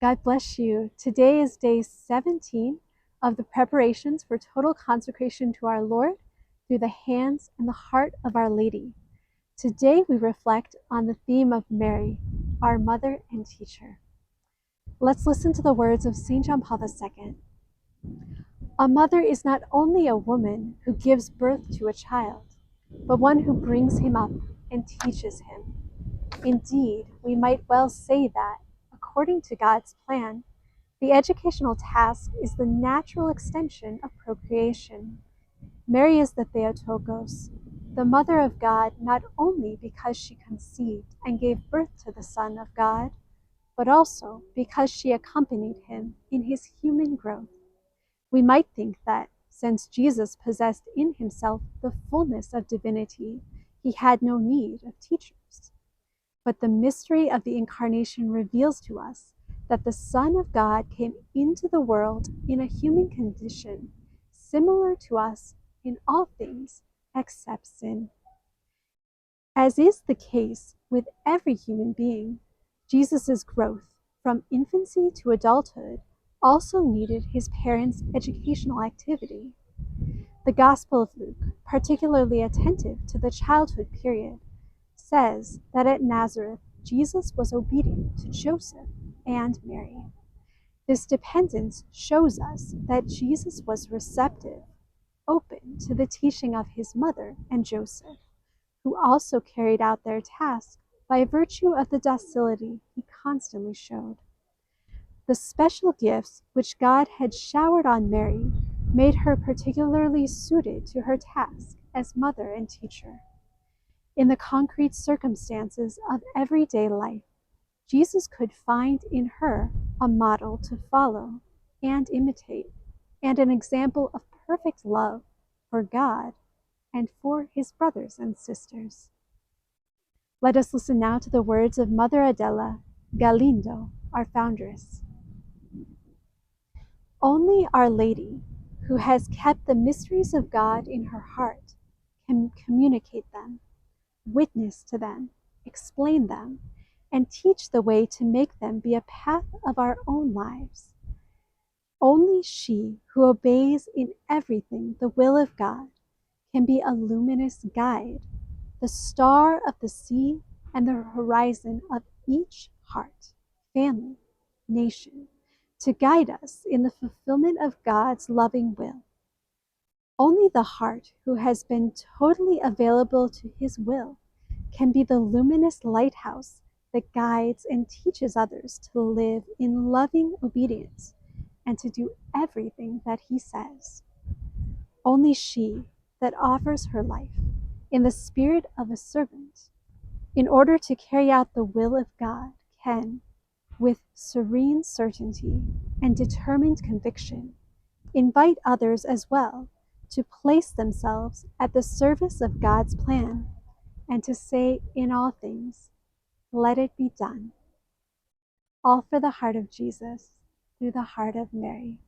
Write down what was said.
God bless you. Today is day 17 of the preparations for total consecration to our Lord through the hands and the heart of Our Lady. Today we reflect on the theme of Mary, our mother and teacher. Let's listen to the words of St. John Paul II. A mother is not only a woman who gives birth to a child, but one who brings him up and teaches him. Indeed, we might well say that, according to God's plan, the educational task is the natural extension of procreation. Mary is the Theotokos, the mother of God, not only because she conceived and gave birth to the Son of God, but also because she accompanied him in his human growth. We might think that, since Jesus possessed in himself the fullness of divinity, he had no need of teachers. But the mystery of the Incarnation reveals to us that the Son of God came into the world in a human condition, similar to us in all things except sin. As is the case with every human being, Jesus' growth from infancy to adulthood also needed his parents' educational activity. The Gospel of Luke, particularly attentive to the childhood period, says that at Nazareth, Jesus was obedient to Joseph and Mary. This dependence shows us that Jesus was receptive, open to the teaching of his mother and Joseph, who also carried out their task by virtue of the docility he constantly showed. The special gifts which God had showered on Mary made her particularly suited to her task as mother and teacher. In the concrete circumstances of everyday life, Jesus could find in her a model to follow and imitate, and an example of perfect love for God and for his brothers and sisters. Let us listen now to the words of Mother Adela Galindo, our foundress. Only Our Lady, who has kept the mysteries of God in her heart, can communicate them, witness to them, explain them, and teach the way to make them be a path of our own lives. Only she who obeys in everything the will of God can be a luminous guide, the star of the sea and the horizon of each heart, family, nation, to guide us in the fulfillment of God's loving will. Only the heart who has been totally available to his will can be the luminous lighthouse that guides and teaches others to live in loving obedience and to do everything that he says. Only she that offers her life in the spirit of a servant in order to carry out the will of God can, with serene certainty and determined conviction, invite others as well to place themselves at the service of God's plan and to say in all things, let it be done. All for the heart of Jesus, through the heart of Mary.